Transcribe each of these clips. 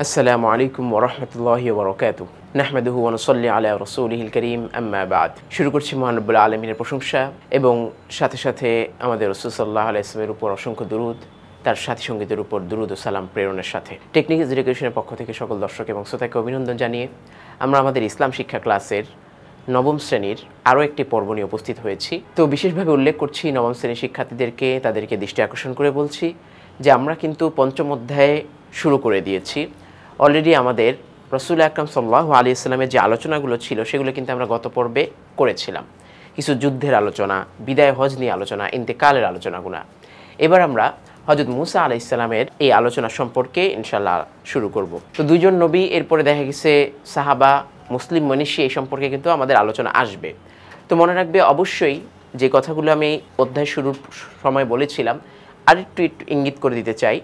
আসসালামু আলাইকুম ওয়া রাহমাতুল্লাহি ওয়া বারাকাতুহু নাহমাদুহু ওয়া নুসাল্লি আলা রাসূলিহিল কারীম আম্মা বা'দ। শুরু করছি মহান রব্বুল আলামিনের প্রশংসা এবং সাথে সাথে আমাদের রাসূল সাল্লাল্লাহু আলাইহি ওয়াসাল্লামের উপর অসংখ্য দুরূদ, তার সাথী সঙ্গীদের উপর দুরূদ ও সালাম প্রেরণের সাথে টেকনিক এডুকেশনের পক্ষ থেকে সকল দর্শক এবং শ্রোতাকে অভিনন্দন জানিয়ে আমরা আমাদের ইসলাম শিক্ষা ক্লাসের নবম শ্রেণীর আরও একটি পর্ব নিয়ে উপস্থিত হয়েছি। তো বিশেষভাবে উল্লেখ করছি নবম শ্রেণীর শিক্ষার্থীদেরকে, তাদেরকে দৃষ্টি আকর্ষণ করে বলছি যে আমরা কিন্তু পঞ্চম অধ্যায়ে শুরু করে দিয়েছি। অলরেডি আমাদের রাসূল আকরাম সাল্লাল্লাহু আলাইহি ওয়াসাল্লামের যে আলোচনাগুলো ছিল সেগুলো কিন্তু আমরা গত পর্বে করেছিলাম। কিছু যুদ্ধের আলোচনা, বিদায় হজ নিয়ে আলোচনা, ইন্তেকালের আলোচনাগুলো। এবার আমরা হযরত মুসা আলাইহিস সালামের এই আলোচনা সম্পর্কে ইনশাআল্লাহ শুরু করব। তো দুইজন নবী, এরপরে দেখা গেছে সাহাবা, মুসলিম মনীষী, এই সম্পর্কে কিন্তু আমাদের আলোচনা আসবে। তো মনে রাখবে অবশ্যই যে কথাগুলো আমি অধ্যায় শুরুর সময় বলেছিলাম আর একটু ইঙ্গিত করে দিতে চাই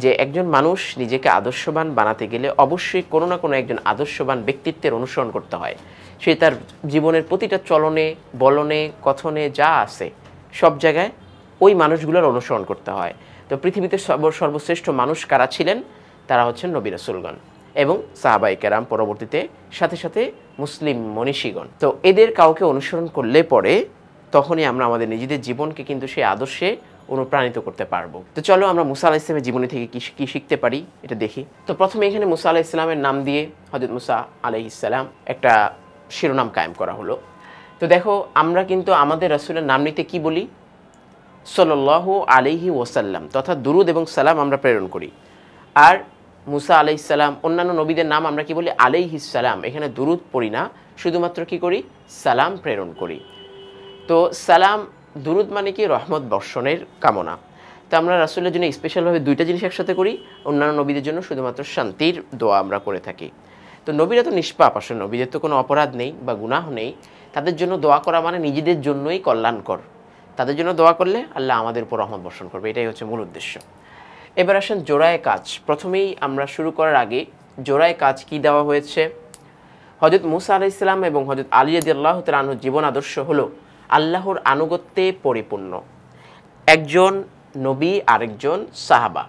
যে একজন মানুষ নিজেকে আদর্শবান বানাতে গেলে অবশ্যই কোনো না কোনো একজন আদর্শবান ব্যক্তিত্বের অনুসরণ করতে হয়। সে তার জীবনের প্রতিটা চলনে, বলনে, কথনে যা আছে সব জায়গায় ওই মানুষগুলোর অনুসরণ করতে হয়। তো পৃথিবীতে সর্বশ্রেষ্ঠ মানুষ কারা ছিলেন? তারা হচ্ছেন নবী রাসূলগণ এবং সাহাবায়ে কেরাম, পরবর্তীতে সাথে সাথে মুসলিম মনীষীগণ। তো এদের কাউকে অনুসরণ করলে পরে তখনই আমরা আমাদের নিজেদের জীবনকে কিন্তু সেই আদর্শে অনুপ্রাণিত করতে পারবো। তো চলো আমরা মুসা আলাইহিস সালামের জীবনী থেকে কি শিখতে পারি এটা দেখি। তো প্রথমে এখানে মুসা আলাইহিস সালামের নাম দিয়ে হযরত মুসা আলাইহিস সালাম একটা শিরোনাম কায়েম করা হলো। তো দেখো, আমরা কিন্তু আমাদের রাসূলের নাম নিতে কি বলি? সাল্লাল্লাহু আলাইহি ওয়াসাল্লাম, তথা দুরূদ এবং সালাম আমরা প্রেরণ করি। আর মুসা আলাইহিস সালাম, অন্যান্য নবীদের নাম আমরা কি বলি? আলাইহিস সালাম। এখানে দুরূদ পড়ি না, শুধুমাত্র কি করি? সালাম প্রেরণ করি। তো সালাম, দুরূদ মানে কি? রহমত বর্ষণের কামনা। তো আমরা রাসূলের জন্য স্পেশালভাবে দুইটা জিনিস একসাথে করি, অন্যান্য নবীদের জন্য শুধুমাত্র শান্তির দোয়া আমরা করে থাকি। তো নবীরা তো নিষ্পাপ, আসলে নবীদের তো কোনো অপরাধ নেই বা গুনাহ নেই। তাদের জন্য দোয়া করা মানে নিজেদের জন্যই কল্যাণকর। তাদের জন্য দোয়া করলে আল্লাহ আমাদের উপর রহমত বর্ষণ করবে, এটাই হচ্ছে মূল উদ্দেশ্য। এবার আসেন জোড়ায় কাজ। প্রথমেই আমরা শুরু করার আগে জোড়ায় কাজ কি দেওয়া হয়েছে? হযরত মুসা আলাইহিস সালাম এবং হযরত আলী রাদিয়াল্লাহু তাআলা আনহুর জীবন আদর্শ হলো আল্লাহর আনুগত্যে পরিপূর্ণ। একজন নবী, আরেকজন সাহাবা।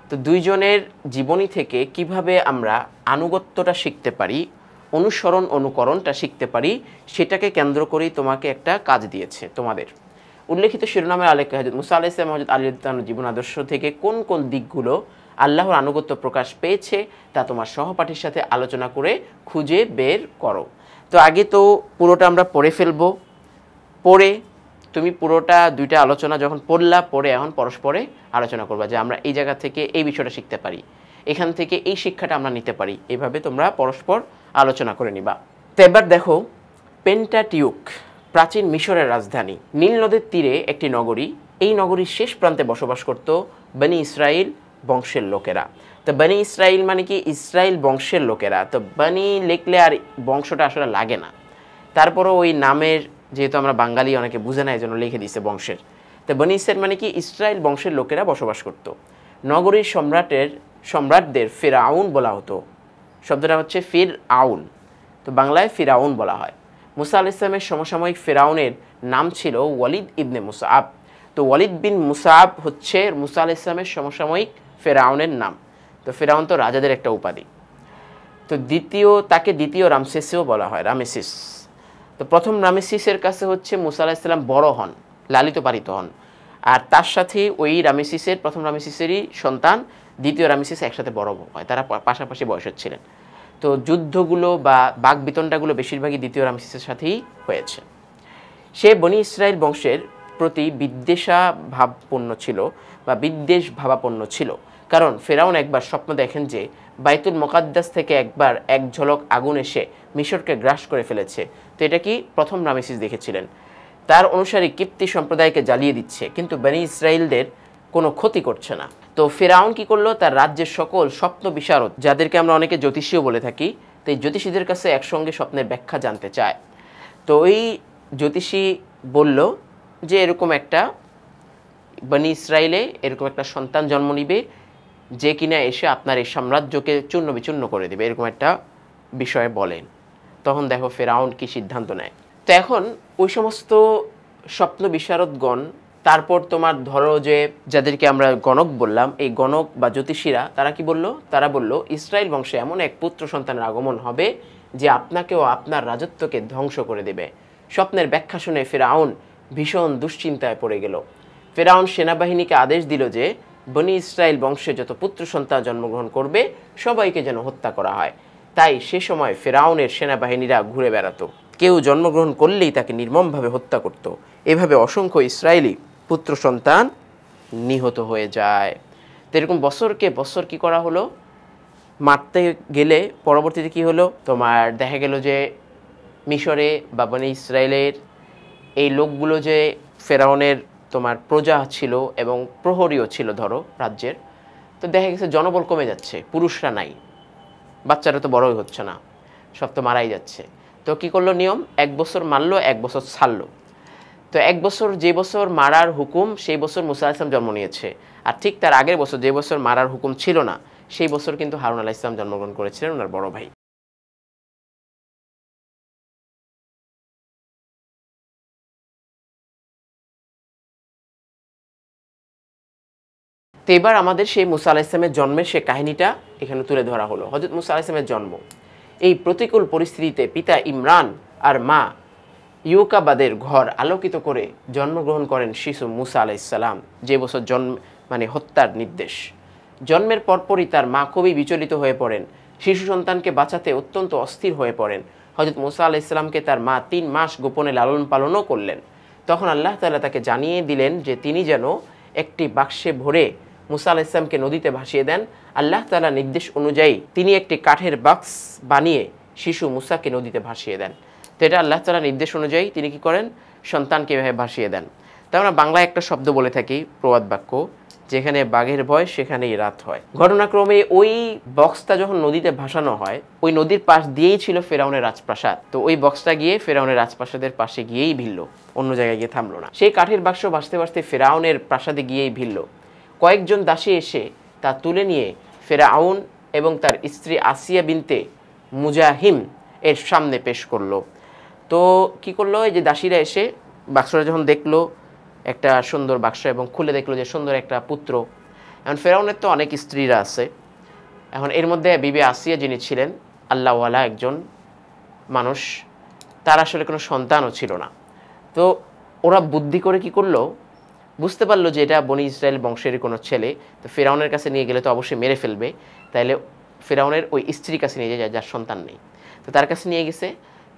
তো দুইজনের জীবনী থেকে কিভাবে আমরা আনুগত্যটা শিখতে পারি, অনুসরণ অনুকরণটা শিখতে পারি, সেটাকে কেন্দ্র করেই তোমাকে একটা কাজ দিয়েছে তোমাদের। উল্লেখিত শিরোনামের আলোকে হযরত মুসা আলাইহিস সালাম, হযরত আলী রাদিয়াল্লাহু তাআলার জীবন আদর্শ থেকে কোন কোন দিকগুলো আল্লাহর আনুগত্য প্রকাশ পেয়েছে তা তোমার সহপাঠীর সাথে আলোচনা করে খুঁজে বের করো। তো আগে তো পুরোটা আমরা পড়ে ফেলবো। পড়ে তুমি পুরোটা দুইটা আলোচনা যখন পড়লা, পড়ে এখন পরস্পরে আলোচনা করবা যে আমরা এই জায়গা থেকে এই বিষয়টা শিখতে পারি, এখান থেকে এই শিক্ষাটা আমরা নিতে পারি। এইভাবে তোমরা পরস্পর আলোচনা করে নিবা। তো এবার দেখো, পেন্টাটিউক প্রাচীন মিশরের রাজধানী, নীল নদের তীরে একটি নগরী। এই নগরীর শেষ প্রান্তে বসবাস করত বনি ইসরাইল বংশের লোকেরা। তো বনি ইসরাইল মানে কি? ইসরাইল বংশের লোকেরা। তো বনি লিখলে আর বংশটা আসলে লাগে না, তারপরও ওই নামের, যেহেতু আমরা বাঙালি অনেকে বুঝে না, এই জন্য লিখে দিচ্ছে বংশের। তো বনি ইসরাইল মানে কি? ইসরাইল বংশের লোকেরা বসবাস করত। নগরীর সম্রাটদের ফিরআউন বলা হতো। শব্দটা হচ্ছে ফিরআউন, তো বাংলায় ফিরআউন বলা হয়। মুসা আলাইহিস সালামের সমসাময়িক ফিরআউনের নাম ছিল ওয়ালিদ ইবনে মুসআব। তো ওয়ালিদ বিন মুসআব হচ্ছে মুসা আলাইহিস সালামের সমসাময়িক ফিরআউনের নাম। তো ফিরআউন তো রাজাদের একটা উপাধি। তো তাকে দ্বিতীয় রামসেসও বলা হয়, রামেসিস। তো প্রথম রামেসিসের কাছে হচ্ছে মুসা আলাইহিস সালাম বড় হন, লালিত পালিত হন। আর তার সাথে ওই রামেসিসের, প্রথম রামেসিসেরই সন্তান দ্বিতীয় রামেসিস একসাথে বড় হয়, তারা পাশাপাশি বয়সের ছিলেন। তো যুদ্ধগুলো বা বাকবিতণ্ডাগুলো বেশিরভাগই দ্বিতীয় রামেসিসের সাথেই হয়েছে। সে বনি ইসরাইল বংশের প্রতি বিদ্বেষা ভাবাপন্ন ছিল বা বিদ্বেষ ভাবাপন্ন ছিল, কারণ ফেরাউন একবার স্বপ্ন দেখেন যে বাইতুল মুকাদ্দাস থেকে একবার এক ঝলক আগুন এসে মিশরকে গ্রাস করে ফেলেছে। তো এটা কি প্রথম রামেসিস দেখেছিলেন। তার অনুসারী কিপ্তি সম্প্রদায়কে জ্বালিয়ে দিচ্ছে, কিন্তু বনি ইসরাইলদের কোনো ক্ষতি করছে না। তো ফেরাউন কি করলো? তার রাজ্যের সকল স্বপ্ন বিশারদ, যাদেরকে আমরা অনেকে জ্যোতিষীও বলে থাকি, তো এই জ্যোতিষীদের কাছে একসঙ্গে স্বপ্নের ব্যাখ্যা জানতে চায়। তো ওই জ্যোতিষী বলল যে এরকম একটা বনি ইসরাইলে এরকম একটা সন্তান জন্ম নিবে, যে কিনা এসে আপনার এই সাম্রাজ্যকে চূর্ণ বিচূর্ণ করে দেবে, এরকম একটা বিষয়ে বলেন। তখন দেখো ফেরাউন কি সিদ্ধান্ত নেয়। তো এখন ওই সমস্ত স্বপ্ন বিশারদগণ তারপর তোমার ধরো যে যাদেরকে আমরা গণক বললাম, এই গণক বা জ্যোতিষীরা তারা কি বলল? তারা বলল ইসরায়েল বংশে এমন এক পুত্র সন্তানের আগমন হবে যে আপনাকেও আপনার রাজত্বকে ধ্বংস করে দেবে। স্বপ্নের ব্যাখ্যা শুনে ফেরাউন ভীষণ দুশ্চিন্তায় পড়ে গেল। ফেরাউন সেনাবাহিনীকে আদেশ দিল যে বনি ইসরায়েল বংশে যত পুত্র সন্তান জন্মগ্রহণ করবে সবাইকে যেন হত্যা করা হয়। তাই সে সময় ফেরাউনের সেনাবাহিনীরা ঘুরে বেড়াতো, কেউ জন্মগ্রহণ করলেই তাকে নির্মমভাবে হত্যা করত। এভাবে অসংখ্য ইসরায়েলি পুত্র সন্তান নিহত হয়ে যায়। তো এরকম বছরকে বছর কি করা হলো, মারতে গেলে পরবর্তীতে কি হলো, তোমার দেখা গেল যে মিশরে বা বনি ইসরায়েলের এই লোকগুলো যে ফেরাউনের তোমার প্রজা ছিল এবং প্রহরীও ছিল ধরো রাজ্যের, তো দেখা গেছে জনবল কমে যাচ্ছে, পুরুষরা নাই, বাচ্চারা তো বড়ই হচ্ছে না, সব তো মারাই যাচ্ছে। তো কি করলো নিয়ম, 1 বছর মারলো, 1 বছর ছাড়লো। তো 1 বছর যে বছর মারার হুকুম সেই বছর মুসা আলাইহিস সালাম জন্ম নিয়েছে, আর ঠিক তার আগের বছর যে বছর মারার হুকুম ছিল না সেই বছর কিন্তু হারুন আলাইহিস সালাম জন্মগ্রহণ করেছিলেন, ওনার বড় ভাই। তো এবার আমাদের সেই মুসা আলাইহিস সালামের জন্মের সে কাহিনীটা এখানে তুলে ধরা হলো। হযরত মুসা আলাইহিস সালামের জন্ম, এই প্রতিকূল পরিস্থিতিতে পিতা ইমরান আর মা ইউকাবাদের ঘর আলোকিত করে জন্মগ্রহণ করেন শিশু মুসা আলাইহিস সালাম, যে বছর জন্ম মানে হত্যার নির্দেশ। জন্মের পরপরই তার মা খুবই বিচলিত হয়ে পড়েন, শিশু সন্তানকে বাঁচাতে অত্যন্ত অস্থির হয়ে পড়েন। হযরত মুসা আলাইহিস সালামকে তার মা 3 মাস গোপনে লালন পালনও করলেন। তখন আল্লাহ তাআলা তাকে জানিয়ে দিলেন যে তিনি যেন একটি বাক্সে ভরে মুসা আলাইহিস সালামকে নদীতে ভাসিয়ে দেন। আল্লাহ তাআলা নির্দেশ অনুযায়ী তিনি একটি কাঠের বাক্স বানিয়ে শিশু মুসাকে নদীতে ভাসিয়ে দেন। তো এটা আল্লাহ তাআলার নির্দেশ অনুযায়ী তিনি কি করেন, সন্তানকে এভাবে ভাসিয়ে দেন। তো আমরা বাংলায় একটা শব্দ বলে থাকি, প্রবাদ বাক্য, যেখানে বাঘের ভয় সেখানেই রাত হয়। ঘটনাক্রমে ওই বক্সটা যখন নদীতে ভাসানো হয়, ওই নদীর পাশ দিয়েই ছিল ফেরাউনের রাজপ্রাসাদ। তো ওই বক্সটা গিয়ে ফেরাউনের রাজপ্রাসাদের পাশে গিয়েই ভিড়ল, অন্য জায়গায় গিয়ে থামলো না। সেই কাঠের বাক্স ভাসতে ভাসতে ফেরাউনের প্রাসাদে গিয়েই ভিড়ল। কয়েকজন দাসী এসে তা তুলে নিয়ে ফেরাউন এবং তার স্ত্রী আসিয়া বিনতে মুজাহিম এর সামনে পেশ করলো। তো কি করলো, এই যে দাসীরা এসে বাক্সটা যখন দেখলো, একটা সুন্দর বাক্স, এবং খুলে দেখলো যে সুন্দর একটা পুত্র। এখন ফেরাউনের তো অনেক স্ত্রীরা আছে, এখন এর মধ্যে বিবি আসিয়া যিনি ছিলেন আল্লাহওয়ালা একজন মানুষ, তার আসলে কোনো সন্তানও ছিল না। তো ওরা বুদ্ধি করে কি করলো, বুঝতে পারলো যে এটা বনি ইসরায়েল বংশেরই কোনো ছেলে, তো ফেরাউনের কাছে নিয়ে গেলে তো অবশ্যই মেরে ফেলবে, তাইলে ফেরাউনের ওই স্ত্রীর কাছে নিয়ে যায় যার সন্তান নেই। তো তার কাছে নিয়ে গেছে।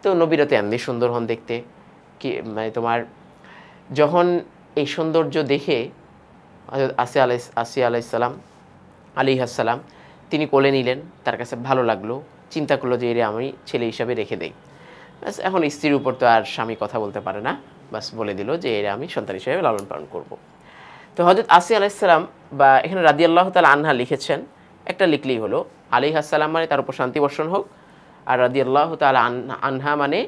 তো নবীরা তো এমনি সুন্দর হন দেখতে, কি মানে তোমার যখন এই সৌন্দর্য দেখে আসিয়া আলাইহিস সালাম তিনি কোলে নিলেন, তার কাছে ভালো লাগলো, চিন্তা করলো যে এর আমি ছেলে হিসাবে রেখে দেই। ব্যাস, এখন স্ত্রীর উপর তো আর স্বামী কথা বলতে পারে না, বাস বলে দিল যে এর আমি সন্তান হিসেবে লালন পালন করব। তো হযরত আসিয়া আলাইহিস সালাম, বা এখানে রাদিয়াল্লাহু তাআলা আনহা লিখেছেন, একটা লিখলেই হলো, আলাইহিস সালাম মানে তার উপর শান্তি বর্ষণ হোক, আর রাদিয়াল্লাহু তাআলা আনহা মানে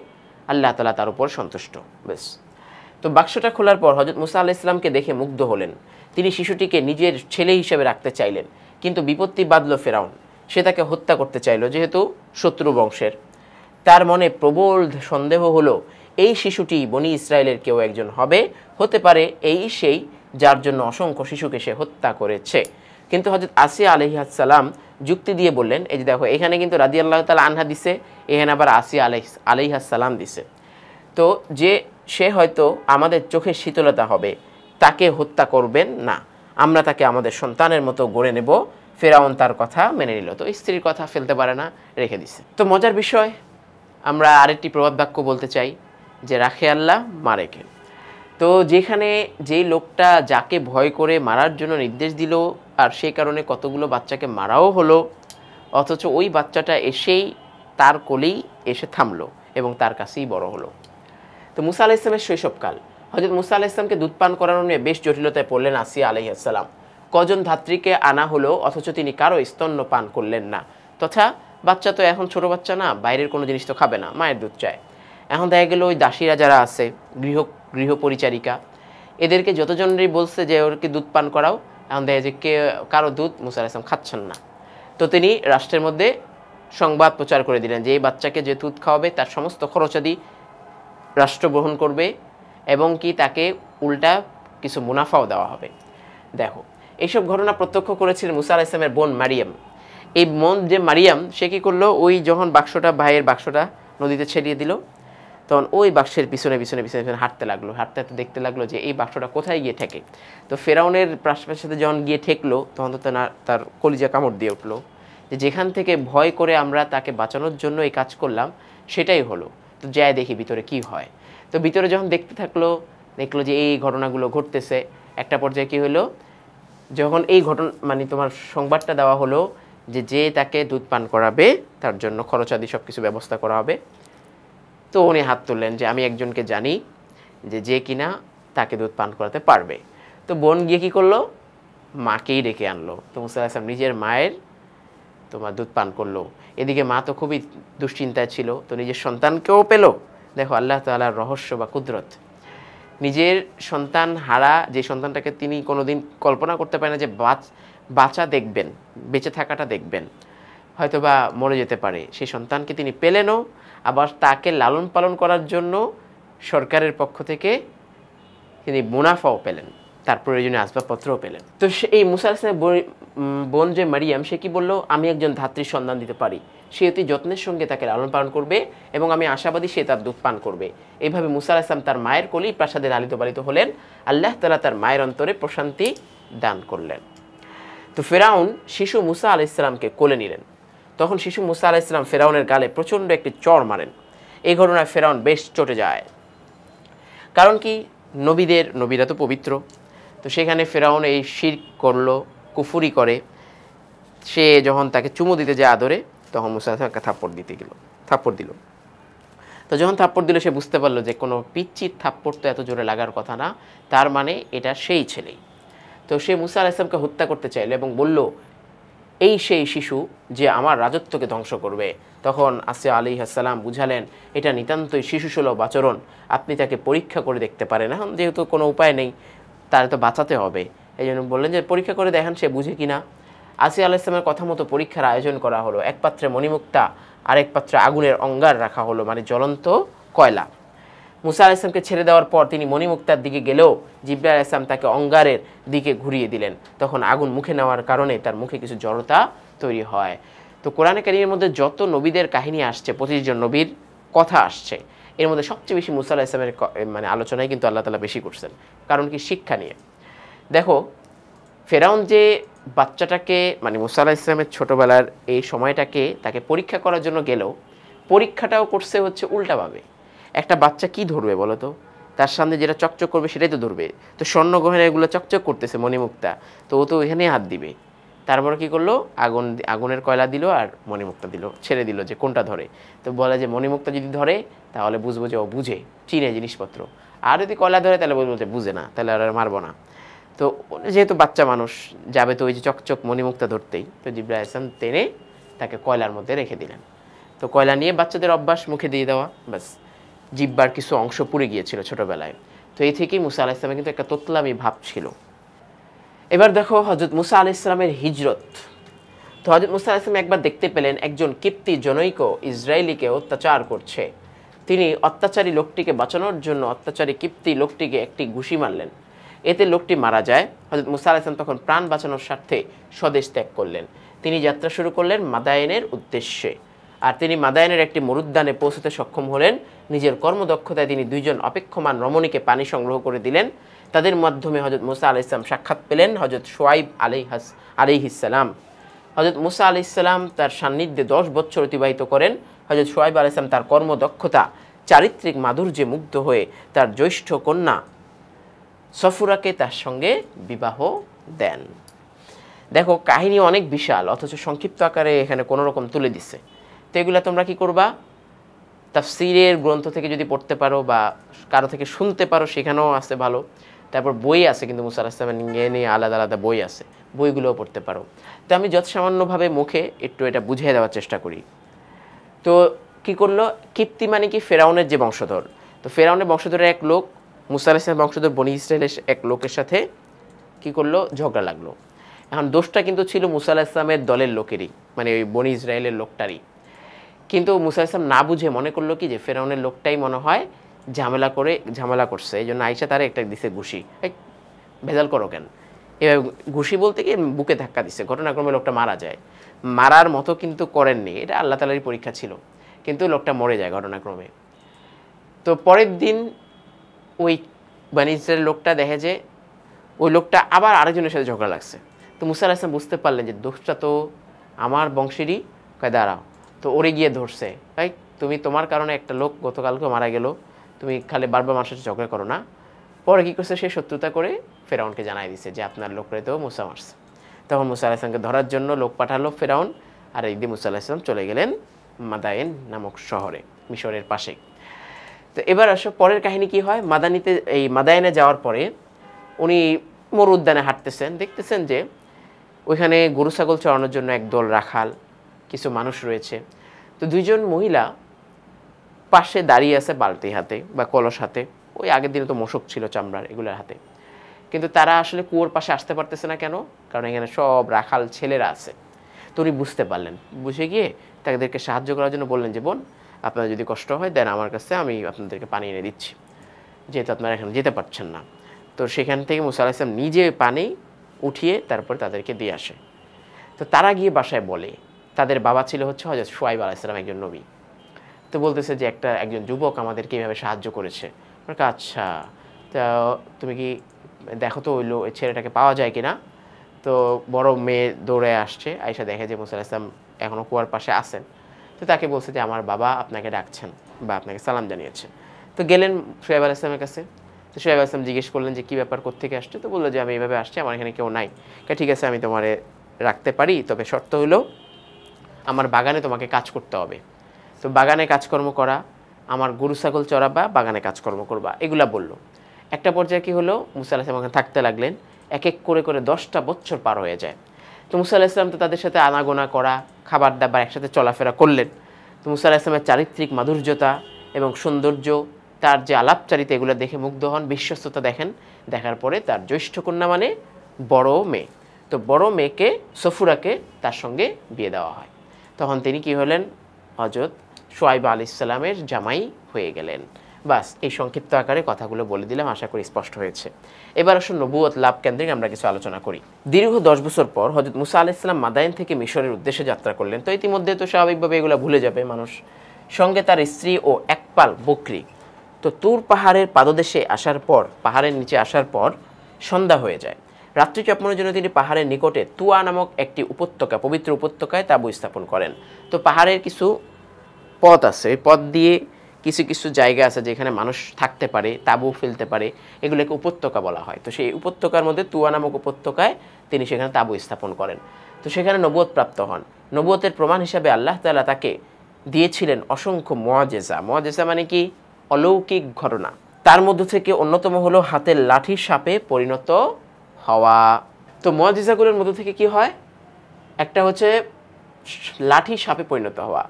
আল্লাহ তাআলা তার উপর সন্তুষ্ট, বেশ। তো বাক্সটা খোলার পর হযরত মুসা আলাইহিস সালামকে দেখে মুগ্ধ হলেন। তিনি শিশুটিকে নিজের ছেলে হিসেবে রাখতে চাইলেন, কিন্তু বিপত্তি বাঁধল ফেরাউন। সে তাকে হত্যা করতে চাইল, যেহেতু শত্রু বংশের। তার মনে প্রবল সন্দেহ হলো এই শিশুটি বনি ইসরায়েলের কেউ একজন হবে, হতে পারে এই সেই যার জন্য অসংখ্য শিশুকে সে হত্যা করেছে। কিন্তু হযরত আসিয়া আলাইহিস সালাম যুক্তি দিয়ে বললেন, এই যে দেখো এখানে কিন্তু রাদিয়াল্লাহু তাআলা আনহা দিছে, এখানে আবার আসিয়া আলাইহিস সালাম দিছে। তো যে সে হয়তো আমাদের চোখে শীতলতা হবে, তাকে হত্যা করবেন না, আমরা তাকে আমাদের সন্তানের মতো গড়ে নেব। ফেরাউন তার কথা মেনে নিল, তো স্ত্রীর কথা ফেলতে পারে না, রেখে দিছে। তো মজার বিষয়, আমরা আরেকটি প্রবাদ বাক্য বলতে চাই যে রাখে আল্লাহ মারে কে। তো যেখানে যেই লোকটা যাকে ভয় করে মারার জন্য নির্দেশ দিল, আর সেই কারণে কতগুলো বাচ্চাকে মারাও হলো, অথচ ওই বাচ্চাটা এসেই তার কোলেই এসে থামলো এবং তার কাছেই বড় হলো। তো মুসা আলাইহিস সালামের শৈশবকাল, হযরত মুসা আলাইহিস সালামকে দুধ পান করানো নিয়ে বেশ জটিলতায় পড়লেন আসিয়া আলাইহিস সালাম। কজন ধাত্রীকে আনা হলো, অথচ তিনি কারো স্তন্য পান করলেন না। তথা বাচ্চা তো এখন ছোট বাচ্চা না, বাইরের কোনো জিনিস তো খাবে না, মায়ের দুধ চায়। এখন দেখা গেল ওই দাসীরা যারা আছে, গৃহ পরিচারিকা, এদেরকে যতজনেরই বলছে যে ওরকে দুধ পান করাও, এখন দেখা যায় কারো দুধ মুসা আলাইহিস সালাম খাচ্ছেন না। তো তিনি রাষ্ট্রের মধ্যে সংবাদ প্রচার করে দিলেন যে এই বাচ্চাকে যে দুধ খাওয়াবে তার সমস্ত খরচাদি রাষ্ট্র বহন করবে, এবং কি তাকে উল্টা কিছু মুনাফাও দেওয়া হবে। দেখো এইসব ঘটনা প্রত্যক্ষ করেছিলেন মুসা আলাইহিস সালামের বোন মারিয়াম। এই বোন যে মারিয়াম, সে কী করলো, ওই যখন ভাইয়ের বাক্সটা নদীতে ছেড়িয়ে দিল, তখন ওই বাক্সের পিছনে পিছনে পিছনে পিছনে হাঁটতে হাঁটতে দেখতে লাগলো যে এই বাক্সটা কোথায় গিয়ে ঠেকে। তো ফেরাউনের প্রাসাদের সাথে যখন গিয়ে ঠেকলো, তখন তো তার কলিজা কামড় দিয়ে উঠলো যে যেখান থেকে ভয় করে আমরা তাকে বাঁচানোর জন্য এই কাজ করলাম সেটাই হলো। তো যাই দেখি ভিতরে কি হয়। তো ভিতরে যখন দেখতে দেখলো যে এই ঘটনাগুলো ঘটতেছে। একটা পর্যায়ে কী হলো, যখন এই তোমার সংবাদটা দেওয়া হলো যে তাকে দুধ পান করাবে তার জন্য খরচাদি সব কিছু ব্যবস্থা করা হবে, তো উনি হাত তুললেন যে আমি একজনকে জানি যে কিনা তাকে দুধ পান করাতে পারবে। তো বোন গিয়ে কী করলো, মাকেই ডেকে আনলো। তো মুসা আলাইহিস সালাম নিজের মায়ের তোমার দুধ পান করলো। এদিকে মা তো খুবই দুশ্চিন্তায় ছিল, তো নিজের সন্তানকেও পেলো। দেখো আল্লাহ তাআলার রহস্য বা কুদরত, নিজের সন্তান হারা যে সন্তানটাকে তিনি কোনোদিন কল্পনা করতে পারেন না যে বাঁচা দেখবেন, বেঁচে থাকাটা দেখবেন, হয়তোবা মরে যেতে পারে, সেই সন্তানকে তিনি পেলেনও, আবার তাকে লালন পালন করার জন্য সরকারের পক্ষ থেকে তিনি মুনাফাও পেলেন, তার প্রয়োজনীয় আসবাবপত্রও পেলেন। তো এই মুসা আলাইহিস সালামের বোন যে মারিয়াম, সে কি বলল, আমি একজন ধাত্রীর সন্ধান দিতে পারি, সে অতি যত্নের সঙ্গে তাকে লালন পালন করবে এবং আমি আশাবাদী সে তার দুধ পান করবে। এইভাবে মুসা আলাইহিস সালাম তার মায়ের কোলেই প্রাসাদে লালিত পালিত হলেন। আল্লাহ তাআলা তার মায়ের অন্তরে প্রশান্তি দান করলেন। তো ফেরাউন শিশু মুসা আলাইহিস সালামকে কোলে নিলেন। তখন শিশু মুসা আলাইহিস সালাম ফেরাউনের গালে প্রচণ্ড একটি চড় মারেন। এই ঘটনায় ফেরাউন বেশ চটে যায়। কারণ কি, নবীরা তো পবিত্র, তো সেখানে ফেরাউন এই শিরক করলো, কুফুরি করে। সে যখন তাকে চুমু দিতে যায় আদরে, তখন মুসা আলাইহিস সালামকে থাপ্পড় দিল। তো যখন থাপ্পড় দিল, সে বুঝতে পারলো যে কোনো পিচ্চির থাপ্পড় তো এত জোরে লাগার কথা না, তার মানে এটা সেই ছেলেই। তো সে মুসা আলাইহিস সালামকে হত্যা করতে চাইল এবং বলল, এই সেই শিশু যে আমার রাজত্বকে ধ্বংস করবে। তখন আসিয়া আলাইহিস সালাম বুঝালেন, এটা নিতান্তই শিশুসুলভ আচরণ, আপনি তাকে পরীক্ষা করে দেখতে পারেন। এখন যেহেতু কোনো উপায় নেই, তার তো বাঁচাতে হবে, এই জন্য বললেন যে পরীক্ষা করে দেখেন সে বুঝে কিনা। আসিয়া আলাইহিস সালামের কথা মতো পরীক্ষার আয়োজন করা হলো। এক পাত্রে মণিমুক্তা, আরেক পাত্রে আগুনের অঙ্গার রাখা হলো, মানে জ্বলন্ত কয়লা। মুসা আলাইহিস সালামকে ছেড়ে দেওয়ার পর তিনি মণিমুক্তার দিকে গেলেও জিবরাইল আলাইহিস সালাম তাকে অঙ্গারের দিকে ঘুরিয়ে দিলেন। তখন আগুন মুখে নেওয়ার কারণে তার মুখে কিছু জড়তা তৈরি হয়। তো কোরআনে কারীমের মধ্যে যত নবীদের কাহিনী আসছে, 25 জন নবীর কথা আসছে, এর মধ্যে সবচেয়ে বেশি মুসা আলাইহিস সালামের আলোচনাই কিন্তু আল্লাহ তাআলা বেশি করছেন। কারণ কি, শিক্ষা নিয়ে। দেখো ফেরাউন যে বাচ্চাটাকে মুসা আলাইহিস সালামের ছোটোবেলার এই সময়টাকে তাকে পরীক্ষা করার জন্য গেল, পরীক্ষাটাও করছে হচ্ছে উল্টাভাবে। একটা বাচ্চা কি ধরবে বলো তো, তার সামনে যেটা চকচক করবে সেটাই তো ধরবে। তো স্বর্ণ গহনা এগুলো চকচক করতেছে মণিমুক্তা, তো ও তো এখানেই হাত দিবে। তারপরে কি করলো, আগুনের কয়লা দিল আর মণিমুক্তা দিল, ছেড়ে দিল যে কোনটা ধরে। তো বলে যে মণিমুক্তা যদি ধরে তাহলে বুঝবো যে ও বুঝে, চিনে জিনিসপত্র, আর যদি কয়লা ধরে তাহলে বুঝবো যে বুঝে না, তাহলে আর মারবো না। তো যেহেতু বাচ্চা মানুষ যাবে তো ওই যে চকচক মণিমুক্তা ধরতেই, তো জিবরাইল আলাইহিস সালাম টেনে তাকে কয়লার মধ্যে রেখে দিলেন। তো কয়লা নিয়ে বাচ্চাদের অভ্যাস মুখে দিয়ে দেওয়া, ব্যাস জিব্বার কিছু অংশ পুড়ে গিয়েছিল ছোটোবেলায়। তো এই থেকেই মুসা আলাইহিস সালামের কিন্তু একটা তোতলামি ভাব ছিল। এবার দেখো হযরত মুসা আলাইহিস সালামের হিজরত। তো হযরত মুসা আলাইহিস সালাম একবার দেখতে পেলেন একজন কিপ্তি জনৈক ইসরায়েলিকে অত্যাচার করছে। তিনি অত্যাচারী লোকটিকে বাঁচানোর জন্য অত্যাচারী কিপ্তি লোকটিকে একটি ঘুষি মারলেন। এতে লোকটি মারা যায়। হযরত মুসা আলাইহিস সালাম তখন প্রাণ বাঁচানোর স্বার্থে স্বদেশ ত্যাগ করলেন। তিনি যাত্রা শুরু করলেন মাদায়েনের উদ্দেশ্যে। আর তিনি মাদায়েনের একটি মরুদ্যানে পৌঁছতে সক্ষম হলেন। নিজের কর্মদক্ষতায় তিনি 2 জন অপেক্ষমান রমণীকে পানি সংগ্রহ করে দিলেন। তাদের মাধ্যমে হযরত মুসা আলাইহিস সালাম সাক্ষাৎ পেলেন হযরত শুআয়ব আলাইহিস সালাম। হযরত মুসা আলাইহিস সালাম তার সান্নিধ্যে 10 বছর অতিবাহিত করেন। হযরত শুআয়ব আলাইহিস সালাম তার কর্মদক্ষতা, চারিত্রিক মাধুর্যে মুগ্ধ হয়ে তার জ্যৈষ্ঠ কন্যা সফুরাকে তার সঙ্গে বিবাহ দেন। দেখো কাহিনী অনেক বিশাল, অথচ সংক্ষিপ্ত আকারে এখানে কোনো রকম তুলে দিচ্ছে। তো এগুলো তোমরা কি করবা, তাফসীরের গ্রন্থ থেকে যদি পড়তে পারো বা কারো থেকে শুনতে পারো, সেখানেও আছে ভালো। তারপর বই আছে কিন্তু মুসা আলাইহিস সালামের নিয়ে আলাদা আলাদা বই আছে, বইগুলোও পড়তে পারো। তো আমি যত সামান্যভাবে মুখে একটু এটা বুঝিয়ে দেওয়ার চেষ্টা করি। তো কি করলো, কিপ্তি মানে কি, ফেরাউনের যে বংশধর। তো ফেরাউনের বংশধরের এক লোক মুসা আলাইহিস সালামের বংশধর বনি ইসরায়েলের এক লোকের সাথে কি করলো, ঝগড়া লাগলো। এখন দোষটা কিন্তু ছিল মুসা আলাইহিস সালামের দলের লোকেরই, মানে ওই বনি ইসরায়েলের লোকটারই। কিন্তু মুসা আলাইহিস সালাম না বুঝে মনে করলো কি যে ফেরাউনের লোকটাই মনে হয় ঝামেলা করছে, এই জন্য আয়েশা তারে একটা দিছে ঘুষি। ভেজাল করো কেন? এভাবে ঘুষি বলতে গিয়ে বুকে ধাক্কা দিচ্ছে, ঘটনাক্রমে লোকটা মারা যায়। মারার মতো কিন্তু করেননি, এটা আল্লাহ তাআলারই পরীক্ষা ছিল, কিন্তু লোকটা মরে যায় ঘটনাক্রমে। তো পরের দিন ওই বনী ইসরাইলের লোকটা দেখে যে ওই লোকটা আবার আরেকজনের সাথে ঝগড়া লাগছে। তো মুসা আলাইহিস সালাম বুঝতে পারলেন যে দোষটা তো আমার বংশেরই। কয় দাঁড়াও, তো ওরে গিয়ে ধরছে, ভাই তুমি তোমার কারণে একটা লোক গতকালকে মারা গেল, তুমি খালি বারবার মানুষের সাথে ঝগড়া করো না। পরে কী করছে, সে শত্রুতা করে ফেরাউনকে জানাই দিছে যে আপনার লোকরে তো মুসা মারছে। তখন মুসা আলাইহিস সালামকে ধরার জন্য লোক পাঠালো ফেরাউন, আর এই দিয়ে মুসা আলাইহিস সালাম চলে গেলেন মাদায়েন নামক শহরে, মিশরের পাশে। তো এবার আসো পরের কাহিনী কি হয়। মাদায়েনে যাওয়ার পরে উনি মরু উদ্যানে হাঁটতেছেন, দেখতেছেন যে ওইখানে গরু ছাগল চড়ানোর জন্য একদল রাখাল, কিছু মানুষ রয়েছে। তো দুইজন মহিলা পাশে দাঁড়িয়ে আছে বালতি হাতে বা কলস হাতে, ওই আগের দিনে তো মশক ছিল চামড়ার, এগুলোর হাতে। কিন্তু তারা আসলে কুয়োর পাশে আসতে পারতেছে না, কেন? কারণ এখানে সব রাখাল ছেলেরা আছে। তো উনি বুঝতে পারলেন, বুঝে গিয়ে তাদেরকে সাহায্য করার জন্য বললেন যে বোন, আপনার যদি কষ্ট হয় দেন আমার কাছে, আমি আপনাদেরকে পানি এনে দিচ্ছি, যেহেতু আপনারা এখানে যেতে পারছেন না। তো সেখান থেকে মুসা আলাইহিস সালাম নিজে পানি উঠিয়ে তারপর তাদেরকে দিয়ে আসে। তো তারা গিয়ে বাসায় বলে, তাদের বাবা ছিল হচ্ছে হযরত শুআয়ব আলাইহিস সালাম, একজন নবী। তো বলতেছে যে একজন যুবক আমাদেরকে এইভাবে সাহায্য করেছে। আচ্ছা, তা তুমি কি দেখো তো ওই ছেলেটাকে পাওয়া যায় কিনা। তো বড় মেয়ে দৌড়ে আসছে, আয়েশা দেখে যে মুসা আলাইহিস সালাম এখনও কুয়ার পাশে আছেন। তো তাকে বলছে যে আমার বাবা আপনাকে ডাকছেন বা আপনাকে সালাম জানিয়েছেন। তো গেলেন শুআয়ব আলাইহিস সালামের কাছে। তো শুআয়ব আলাইহিস সালাম জিজ্ঞেস করলেন যে কী ব্যাপার, কোত্থেকে আসছে। তো বললো যে আমি এইভাবে আসছি, আমার এখানে কেউ নাই। ঠিক আছে, আমি তোমারে রাখতে পারি, তবে শর্ত হলো আমার বাগানে তোমাকে কাজ করতে হবে। তো বাগানে কাজকর্ম করা, আমার গরু ছাগল চড়াবা, বাগানে কাজকর্ম করবা, এগুলা বললো। একটা পর্যায়ে কী হলো, মুসা আলাইহিস সালাম ওখানে থাকতে লাগলেন। এক এক করে 10টা বছর পার হয়ে যায়। তো মুসা আলাইহিস সালাম তো তাদের সাথে আনাগোনা করা, খাবার দাবার একসাথে চলাফেরা করলেন। তো মুসা আলাইহিস সালামের চারিত্রিক মাধুর্যতা এবং সৌন্দর্য, তার যে আলাপচারিতা, এগুলো দেখে মুগ্ধ হন, বিশ্বস্ততা দেখেন। দেখার পরে তার জ্যৈষ্ঠ কন্যা মানে বড় মেয়ে, তো বড় মেয়েকে সফুরাকে তার সঙ্গে বিয়ে দেওয়া হয়। তখন তিনি কি হলেন, হযরত শুআয়ব আলাইহিস সালামের জামাই হয়ে গেলেন। বাস, এই সংক্ষিপ্ত আকারে কথাগুলো বলে দিলাম, আশা করি স্পষ্ট হয়েছে। এবার আসুন নবুয়ত লাভ কেন্দ্রিক আমরা কিছু আলোচনা করি। দীর্ঘ 10 বছর পর হযরত মুসা আলাইহিস সালাম মাদায়েন থেকে মিশরের উদ্দেশ্যে যাত্রা করলেন। তো ইতিমধ্যে তো স্বাভাবিকভাবে এগুলো ভুলে যাবে মানুষ, সঙ্গে তার স্ত্রী ও একপাল বকরি। তো তুর পাহাড়ের পাদদেশে আসার পর, পাহাড়ের নিচে আসার পর সন্ধ্যা হয়ে যায়। রাত্রি যাপনের জন্য তিনি পাহাড়ের নিকটে তুয়া নামক একটি উপত্যকা, পবিত্র উপত্যকায় তাঁবু স্থাপন করেন। তো পাহাড়ের কিছু পথ আছে, এই পথ দিয়ে কিছু কিছু জায়গা আছে যেখানে মানুষ থাকতে পারে, তাঁবু ফেলতে পারে, এগুলোকে উপত্যকা বলা হয়। তো সেই উপত্যকার মধ্যে তুয়া নামক উপত্যকায় তিনি সেখানে তাঁবু স্থাপন করেন। তো সেখানে নবুয়ত প্রাপ্ত হন। নবুয়তের প্রমাণ হিসাবে আল্লাহ তাআলা তাকে দিয়েছিলেন অসংখ্য মুআজিজা। মুআজিজা মানে কি? অলৌকিক ঘটনা। তার মধ্য থেকে অন্যতম হলো হাতের লাঠি সাপে পরিণত হওয়া। তো মুআজিজাগুলোর মধ্য থেকে কি হয়? একটা হচ্ছে লাঠি সাপে পরিণত হওয়া,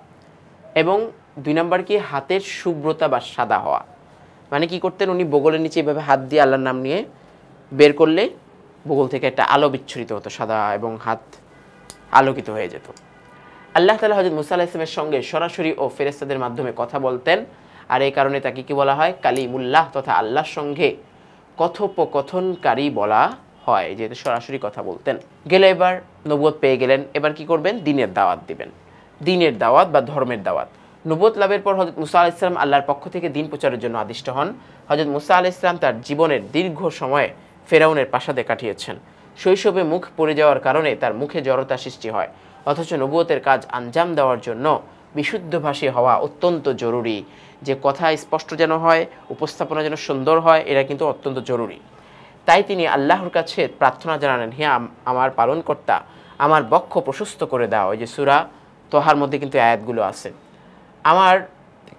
এবং 2 নম্বর কি, হাতের শুভ্রতা বা সাদা হওয়া। মানে কি করতেন উনি, বগলের নিচে এভাবে হাত দিয়ে আল্লাহর নাম নিয়ে বের করলে বগল থেকে একটা আলো বিচ্ছুরিত হতো সাদা, এবং হাত আলোকিত হয়ে যেত। আল্লাহ তাআলা হযরত মুসা আলাইহিস সালামের সঙ্গে সরাসরি ও ফেরেশতাদের মাধ্যমে কথা বলতেন, আর এই কারণে তাকে কি বলা হয়? কালিমুল্লাহ, তথা আল্লাহর সঙ্গে কথোপকথনকারী বলা হয়, যেহেতু সরাসরি কথা বলতেন। গেলে এবার নবুয়ত পেয়ে গেলেন, এবার কি করবেন? দ্বীনের দাওয়াত দিবেন। দ্বীনের দাওয়াত বা ধর্মের দাওয়াত। নবুয়ত লাভের পর হযরত মুসা আলাইহিস সালাম আল্লাহর পক্ষ থেকে দ্বীন প্রচারের জন্য আদিষ্ট হন। হযরত মুসা আলাইহিস সালাম তার জীবনের দীর্ঘ সময় ফেরাউনের প্রাসাদে কাটিয়েছেন। শৈশবে মুখ পড়ে যাওয়ার কারণে তার মুখে জড়তা সৃষ্টি হয়, অথচ নবুয়তের কাজ আঞ্জাম দেওয়ার জন্য বিশুদ্ধভাষী হওয়া অত্যন্ত জরুরি। যে কথা স্পষ্ট যেন হয়, উপস্থাপনা যেন সুন্দর হয়, এটা কিন্তু অত্যন্ত জরুরি। তাই তিনি আল্লাহর কাছে প্রার্থনা জানালেন, হে আমার পালনকর্তা, আমার বক্ষ প্রশস্ত করে দাও। এই যে সূরা তোহার মধ্যে কিন্তু আয়াতগুলো আছে। আমার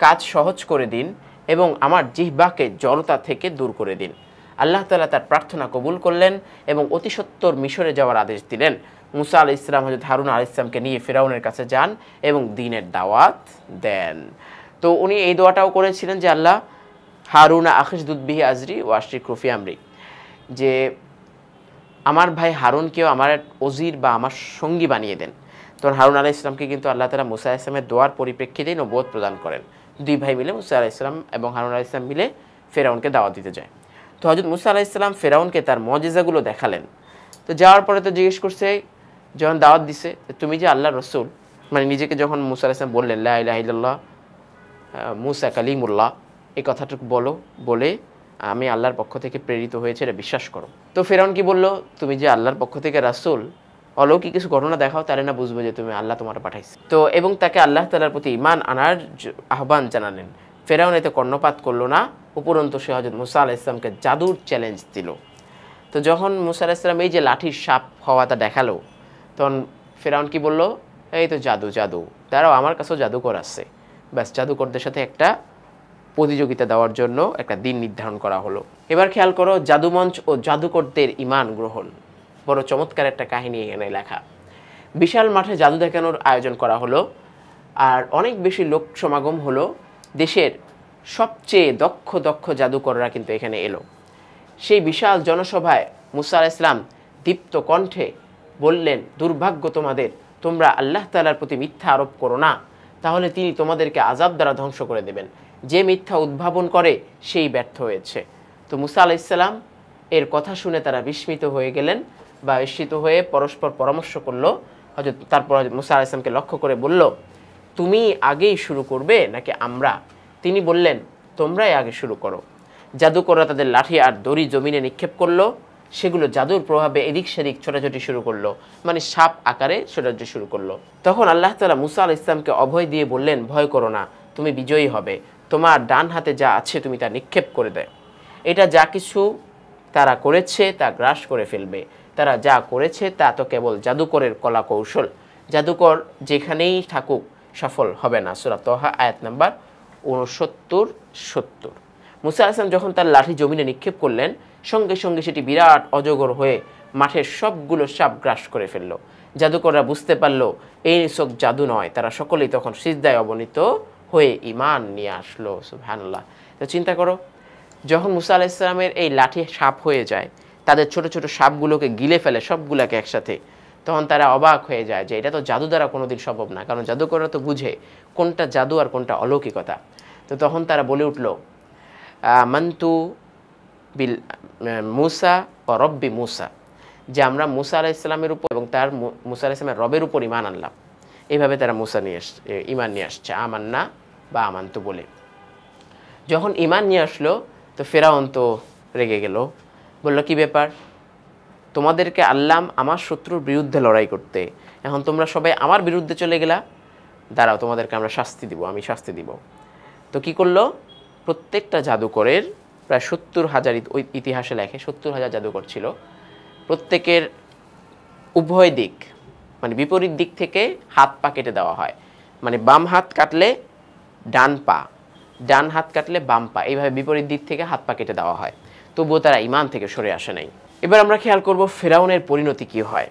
কাজ সহজ করে দিন এবং আমার জিহ্বাকে জড়তা থেকে দূর করে দিন। আল্লাহ তাআলা তার প্রার্থনা কবুল করলেন এবং অতি সত্বর মিশরে যাওয়ার আদেশ দিলেন। মুসা আলাইহিস সালাম হযরত হারুন আলাইহিস সালামকে নিয়ে ফিরআউনের কাছে যান এবং দ্বীনের দাওয়াত দেন। তো উনি এই দোয়াটাও করেছিলেন যে আল্লাহ হারুনা আখিসদুদ বিহি আজরি ও আশরিকহু ফি আমরি, যে আমার ভাই হারুনকেও আমার ওজির বা আমার সঙ্গী বানিয়ে দেন। তখন হারুন আলাইহিস সালামকে কিন্তু আল্লাহ তাআলা মুসা আলাইহিস সালামের দোয়ার পরিপ্রেক্ষিতেই নবুয়ত প্রদান করেন। 2 ভাই মিলে, মুসা আলাইহিস সালাম এবং হারুন আলাইহিস সালাম মিলে ফেরাউনকে দাওয়াত দিতে যায়। তো হযরত মুসা আলাইহিস সালাম ফেরাউনকে তার মুজিজাগুলো দেখালেন। তো যাওয়ার পরে তো জিজ্ঞেস করছে, যখন দাওয়াত দিছে, তুমি যে আল্লাহর রাসূল, মানে নিজেকে যখন মুসা আলাইহিস সালাম বললেন লা ইলাহা ইল্লাল্লাহ মুসা কালিমুল্লাহ, এই কথাটুকু বলে আমি আল্লাহর পক্ষ থেকে প্রেরিত হয়েছে এটা বিশ্বাস করো। তো ফেরাউন কি বলল, তুমি যে আল্লাহর পক্ষ থেকে রাসূল, অলৌকিক কিছু ঘটনা দেখাও, তাহলে না বুঝবো যে তুমি আল্লাহ তোমার পাঠাইছে। তো এবং তাকে আল্লাহ তাআলার প্রতি ঈমান আনার আহ্বান জানালেন। ফেরাউন এতে কর্ণপাত করলো না, উপরন্তু সে হযরত মুসা আলাইহিস সালামকে জাদুর চ্যালেঞ্জ দিল। তো যখন মুসা আলাইহিস সালাম এই যে লাঠির সাপ হওয়াটা দেখালো, তখন ফেরাউন কি বলল, এই তো জাদু জাদু, তারাও আমার কাছেও জাদুকর আছে। ব্যাস জাদুকরদের সাথে একটা প্রতিযোগিতা দেওয়ার জন্য একটা দিন নির্ধারণ করা হলো। এবার খেয়াল করো, জাদুমঞ্চ ও জাদুকরদের ঈমান গ্রহণ, বড় চমৎকার একটা কাহিনী এখানে লেখা। বিশাল মাঠে জাদু দেখানোর আয়োজন করা হলো, আর অনেক বেশি লোক সমাগম হলো। দেশের সবচেয়ে দক্ষ জাদুকররা কিন্তু এখানে এলো। সেই বিশাল জনসভায় মুসা আলাইহিস সালাম দীপ্ত কণ্ঠে বললেন, দুর্ভাগ্য তোমাদের, তোমরা আল্লাহ তাআলার প্রতি মিথ্যা আরোপ করো না, তাহলে তিনি তোমাদেরকে আযাব দ্বারা ধ্বংস করে দেবেন। যে মিথ্যা উদ্ভাবন করে সেই ব্যর্থ হয়েছে। তো মুসা আলাইহিস সালাম এর কথা শুনে তারা বিস্মিত হয়ে গেলেন বা বিস্মিত হয়ে পরস্পর পরামর্শ করলো। তারপর মুসা আলাইহিস সালামকে লক্ষ্য করে বলল, তুমি আগেই শুরু করবে নাকি আমরা? তিনি বললেন, তোমরাই আগে শুরু করো। জাদুকররা তাদের লাঠি আর দড়ি জমিনে নিক্ষেপ করলো, সেগুলো জাদুর প্রভাবে এদিক সেদিক ছোটাছুটি শুরু করলো, মানে সাপ আকারে ছোটাছুটি শুরু করলো। তখন আল্লাহ তাআলা মুসা আলাইহিস সালামকে অভয় দিয়ে বললেন, ভয় করো না, তুমি বিজয়ী হবে। তোমার ডান হাতে যা আছে তুমি তা নিক্ষেপ করে দেয়। এটা যা কিছু তারা করেছে তা গ্রাস করে ফেলবে। তারা যা করেছে তা তো কেবল জাদুকরের কলা কৌশল। জাদুকর যেখানেই থাকুক সফল হবে না। সূরা তাহা আয়াত নাম্বার 69-70। মুসা আলাইহিস সালাম যখন তার লাঠি জমিনে নিক্ষেপ করলেন, সঙ্গে সঙ্গে সেটি বিরাট অজগর হয়ে মাঠের সবগুলো সাপ গ্রাস করে ফেলল। জাদুকররা বুঝতে পারল এই নিছক জাদু নয়। তারা সকলেই তখন সিজদায় অবনীত হয়ে ঈমান নিয়ে আসলো। সুবহানাল্লাহ। তো চিন্তা করো, যখন মুসা আলাইহিস সালামের এই লাঠি সাপ হয়ে যায়, তাদের ছোট ছোট সাপগুলোকে গিলে ফেলে সবগুলোকে একসাথে, তখন তারা অবাক হয়ে যায় যে এটা তো জাদু দ্বারা কোনোদিন সম্ভব না, কারণ জাদুকররা তো বুঝে কোনটা জাদু আর কোনটা অলৌকিকতা। তো তখন তারা বলে উঠল, মান্তু বিল মুসা ও রব্বি মুসা, যে আমরা মুসা আলাইহিস সালামের উপর এবং তার মুসা আলাইহিস সালামের রবের উপর ঈমান আনলাম। এইভাবে তারা ঈমান নিয়ে আসছে, আমান্না বা আমান্তু বলে। যখন ঈমান নিয়ে আসলো, তো ফেরাউন তো রেগে গেল, বলল, কি ব্যাপার, তোমাদেরকে আল্লাহ আমার শত্রুর বিরুদ্ধে লড়াই করতে, এখন তোমরা সবাই আমার বিরুদ্ধে চলে গেলা, দাঁড়াও তোমাদেরকে আমরা শাস্তি দিব, আমি শাস্তি দিব। তো কি করলো, প্রত্যেকটা জাদুকরের প্রায় 70,000 ইতিহাসে লেখে 70,000 জাদুকর ছিল। প্রত্যেকের উভয় দিক, মানে বিপরীত দিক থেকে হাত পা কেটে দেওয়া হয়, মানে বাম হাত কাটলে ডান পা, ডান হাত কাটলে বাম পা, এইভাবে বিপরীত দিক থেকে হাত পা কেটে দেওয়া হয়। তবুও তারা ঈমান থেকে সরে আসে নাই। এবার আমরা খেয়াল করব ফেরাউনের পরিণতি কি হয়।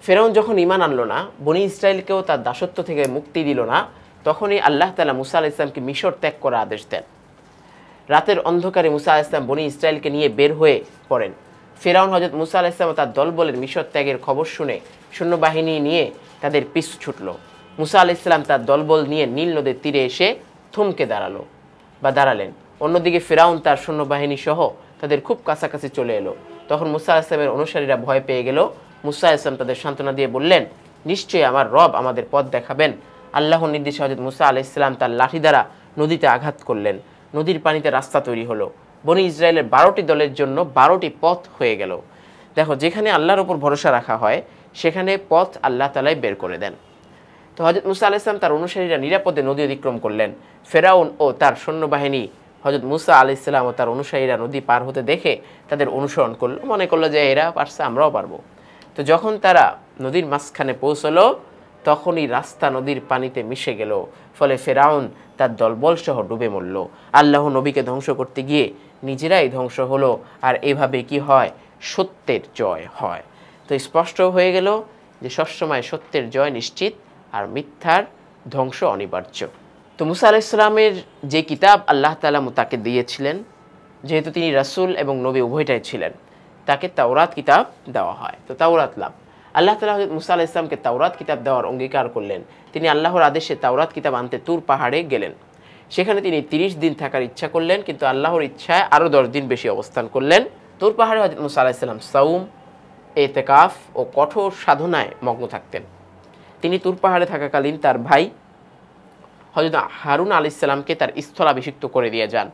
ফেরাউন যখন ঈমান আনলো না, বনি ইসরায়েলকেও তার দাসত্ব থেকে মুক্তি দিল না, তখনই আল্লাহ তাআলা মুসা আলাইহিস সালামকে মিশর ত্যাগ করার আদেশ দেন। রাতের অন্ধকারে মুসা আলাইহিস সালাম বনি ইসরায়েলকে নিয়ে বের হয়ে পড়েন। ফেরাউন হযরত মুসা আলাইহিস সালাম তার দলবলের মিশর ত্যাগের খবর শুনে সৈন্যবাহিনী নিয়ে তাদের পিছু ছুটল। মুসা আলাইহিস সালাম তার দলবল নিয়ে নীল নদের তীরে এসে থমকে দাঁড়ালেন। অন্যদিকে ফেরাউন তার সৈন্যবাহিনী সহ তাদের খুব কাছাকাছি চলে এলো। তখন মুসা আলাইহিস সালামের অনুসারীরা ভয় পেয়ে গেল। মুসা আলাইহিস সালাম তাদের সান্ত্বনা দিয়ে বললেন, নিশ্চয়ই আমার রব আমাদের পথ দেখাবেন। আল্লাহর নির্দেশে হযরত মুসা আলাইহিস সালাম তার লাঠি দ্বারা নদীতে আঘাত করলেন। নদীর পানিতে রাস্তা তৈরি হলো। বনি ইসরায়েলের 12টি দলের জন্য 12টি পথ হয়ে গেল। দেখো, যেখানে আল্লাহর উপর ভরসা রাখা হয় সেখানে পথ আল্লাহ তাআলাই বের করে দেন। তো হযরত মুসা আলাইহিস সালাম তার অনুসারীরা নিরাপদে নদী অতিক্রম করলেন। ফেরাউন ও তার সৈন্যবাহিনী হযরত মুসা আলাইহিস সালাম ও তার অনুসারীরা নদী পার হতে দেখে তাদের অনুসরণ করলো, মনে করলো যে এরা পারছে, আমরাও পারবো। তো যখন তারা নদীর মাঝখানে পৌঁছলো, তখনই রাস্তা নদীর পানিতে মিশে গেল। ফলে ফেরাউন তার দলবল সহ ডুবে মরল। আল্লাহ নবীকে ধ্বংস করতে গিয়ে নিজেরাই ধ্বংস হলো। আর এভাবে কি হয়, সত্যের জয় হয়। তো স্পষ্ট হয়ে গেল যে সবসময় সত্যের জয় নিশ্চিত আর মিথ্যার ধ্বংস অনিবার্য। তো মুসা আলাইহিস সালামের যে কিতাব আল্লাহ তাআলা তাকে দিয়েছিলেন, যেহেতু তিনি রাসূল এবং নবী উভয়টাই ছিলেন, তাকে তাওরাত কিতাব দেওয়া হয়। তো তাওরাত লাভ, আল্লাহ তাআলা হযরত মুসা আলাইহিস সালামকে তাওরাত কিতাব দেওয়ার অঙ্গীকার করলেন। তিনি আল্লাহর আদেশে তাওরাত কিতাব আনতে তুর পাহাড়ে গেলেন। সেখানে তিনি 30 দিন থাকার ইচ্ছা করলেন, কিন্তু আল্লাহর ইচ্ছায় আরও 10 দিন বেশি অবস্থান করলেন। তুর পাহাড়ে হযরত মুসা আলাইহিস সালাম সাওম, ইতিকাফ ও কঠোর সাধনায় মগ্ন থাকতেন। তিনি তুর পাহাড়ে থাকাকালীন তার ভাই হযরত হারুন আলাইহিস সালামকে তার স্থলাভিষিক্ত করে দিয়ে যান,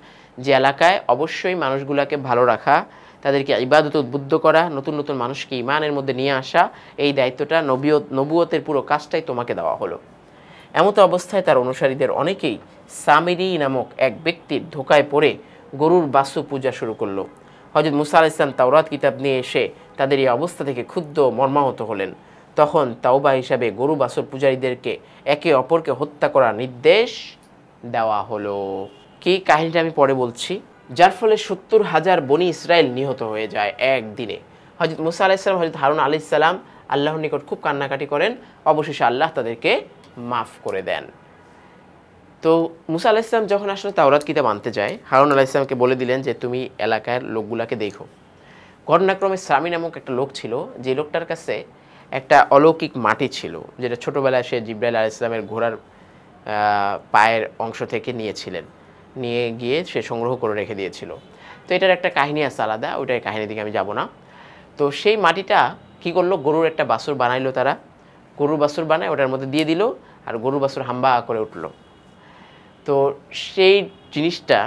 যে এলাকায় অবশ্যই মানুষগুলোকে ভালো রাখা, তাদেরকে ইবাদতে উদ্বুদ্ধ করা, নতুন নতুন মানুষকে ঈমানের মধ্যে নিয়ে আসা, এই দায়িত্বটা নবুয়তের পুরো কাজটাই তোমাকে দেওয়া হলো। এমতো অবস্থায় তার অনুসারীদের অনেকেই সামিরি নামক এক ব্যক্তির ধোকায় পড়ে গরুর বাছু পূজা শুরু করলো। হযরত মুসা আলাইহিস সালাম তাওরাত কিতাব নিয়ে এসে তাদের এই অবস্থা থেকে ক্ষুব্ধ মর্মাহত হলেন। তখন তাওবা হিসাবে গরু বাছুর পূজারীদেরকে একে অপরকে হত্যা করার নির্দেশ দেওয়া হলো। কি কাহিনীটা আমি পরে বলছি। যার ফলে 70,000 বনি ইসরায়েল নিহত হয়ে যায় একদিনে। হযরত মুসা আলাইহিস সালাম, হযরত হারুন আলাইহিস সালাম আল্লাহর নিকট খুব কান্নাকাটি করেন। অবশেষে আল্লাহ তাদেরকে মাফ করে দেন। তো মুসা আলাইহিস সালাম যখন আসলে তাওরাত কিতাব আনতে যায়, হারুন আলাইহিস সালামকে বলে দিলেন যে তুমি এলাকার লোকগুলাকে দেখো। ঘটনাক্রমে সামি নামক একটা লোক ছিল, যে লোকটার কাছে একটা অলৌকিক মাটি ছিল, যেটা ছোটোবেলায় সে জিবরাইল আলাইহিস সালামের ঘোড়ার পায়ের অংশ থেকে নিয়েছিলেন, নিয়ে গিয়ে সে সংগ্রহ করে রেখে দিয়েছিল। তো এটার একটা কাহিনী আছে আলাদা, ওইটার কাহিনীর দিকে আমি যাব না। তো সেই মাটিটা কী করলো, গরুর একটা বাছুর বানাইলো তারা, গরুর বাছুর বানায় ওটার মধ্যে দিয়ে দিল, আর গরুর বাছুর হাম্বা করে উঠলো। তো সেই জিনিসটা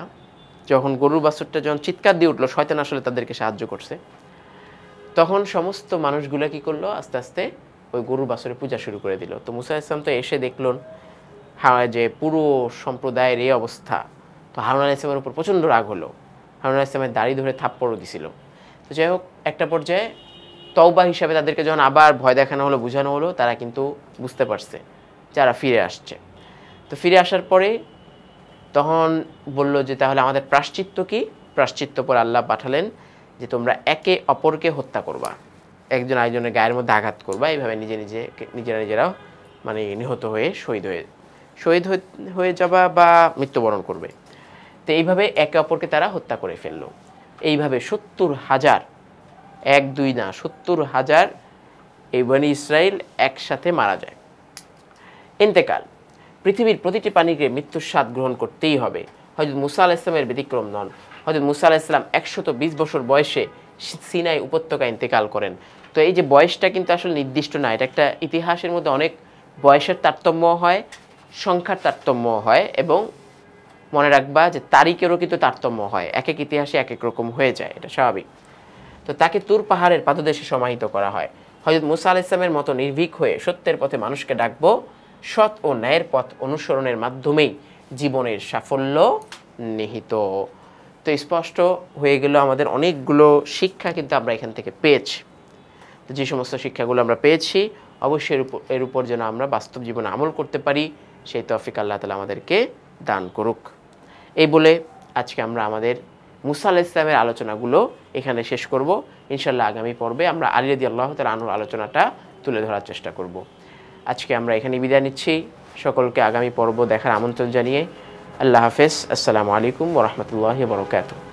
যখন গরুর বাছুরটা যখন চিৎকার দিয়ে উঠলো, শয়তান আসলে তাদেরকে সাহায্য করছে, তখন সমস্ত মানুষগুলো কী করলো, আস্তে আস্তে ওই গরুর বাছুরের পূজা শুরু করে দিল। তো মুসা আলাইহিস সালাম তো এসে দেখলেন যে পুরো সম্প্রদায়ের এই অবস্থা। তো হারুন আলাইহিস সালামের উপর প্রচণ্ড রাগ হলো, হারুন আলাইহিস সালামের দাড়ি ধরে থাপ্পড়ও দিছিল। তো যাই হোক, একটা পর্যায়ে তওবা হিসাবে তাদেরকে যখন আবার ভয় দেখানো হলো, বোঝানো হলো, তারা কিন্তু বুঝতে পারছে যারা ফিরে আসছে। তো ফিরে আসার পরে তখন বলল যে তাহলে আমাদের প্রায়শ্চিত্ত কি? প্রায়শ্চিত্ত পর আল্লাহ পাঠালেন যে তোমরা একে অপরকে হত্যা করবা, একজন আরেকজনের গায়ের মধ্যে আঘাত করবা, এইভাবে নিজেরাও মানে নিহত হয়ে শহীদ হয়ে যাবা বা মৃত্যুবরণ করবে। তো এইভাবে একে অপরকে তারা হত্যা করে ফেললো। এইভাবে 70,000, 1-2 না, 70,000 এই বনি ইসরায়েল একসাথে মারা যায়। ইন্তেকাল। পৃথিবীর প্রতিটি প্রাণীকে মৃত্যুর স্বাদ গ্রহণ করতেই হবে। হযরত মুসা আলাইহিস সালামের ব্যতিক্রম নন। হযরত মুসা আলাইহিস সালাম 120 বছর বয়সে সিনাই উপত্যকায় ইন্তেকাল করেন। তো এই যে বয়সটা কিন্তু আসলে নির্দিষ্ট না, এটা একটা ইতিহাসের মধ্যে অনেক বয়সের তারতম্য হয়, সংখ্যার তারতম্য হয়, এবং মনে রাখবা যে তারিখেরও কিন্তু তারতম্য হয়, এক এক ইতিহাসে এক এক রকম হয়ে যায়, এটা স্বাভাবিক। তো তাকে তুর পাহাড়ের পাদদেশে সমাহিত করা হয়। হযরত মুসা আলাইহিস সালামের মতো নির্ভীক হয়ে সত্যের পথে মানুষকে ডাকবো, সৎ ও ন্যায়ের পথ অনুসরণের মাধ্যমেই জীবনের সাফল্য নিহিত। তো স্পষ্ট হয়ে গেল আমাদের অনেকগুলো শিক্ষা কিন্তু আমরা এখান থেকে পেয়েছি। তো যে সমস্ত শিক্ষাগুলো আমরা পেয়েছি, অবশ্যই এর উপর যেন আমরা বাস্তব জীবনে আমল করতে পারি, সেই তৌফিক আল্লাহ তাআলা আমাদেরকে দান করুক। এই বলে আজকে আমরা আমাদের মুসা আলাইহিস সালামের আলোচনাগুলো এখানে শেষ করব। ইনশাআল্লাহ আগামী পর্বে আমরা আলী রাদিয়াল্লাহু তাআলা আনহুর আলোচনাটা তুলে ধরার চেষ্টা করব। আজকে আমরা এখানে বিদায় নিচ্ছি। সকলকে আগামী পর্ব দেখার আমন্ত্রণ জানিয়ে আল্লাহ হাফেজ। আসসালামু আলাইকুম ওয়া রাহমাতুল্লাহি ওয়া বারাকাতুহু।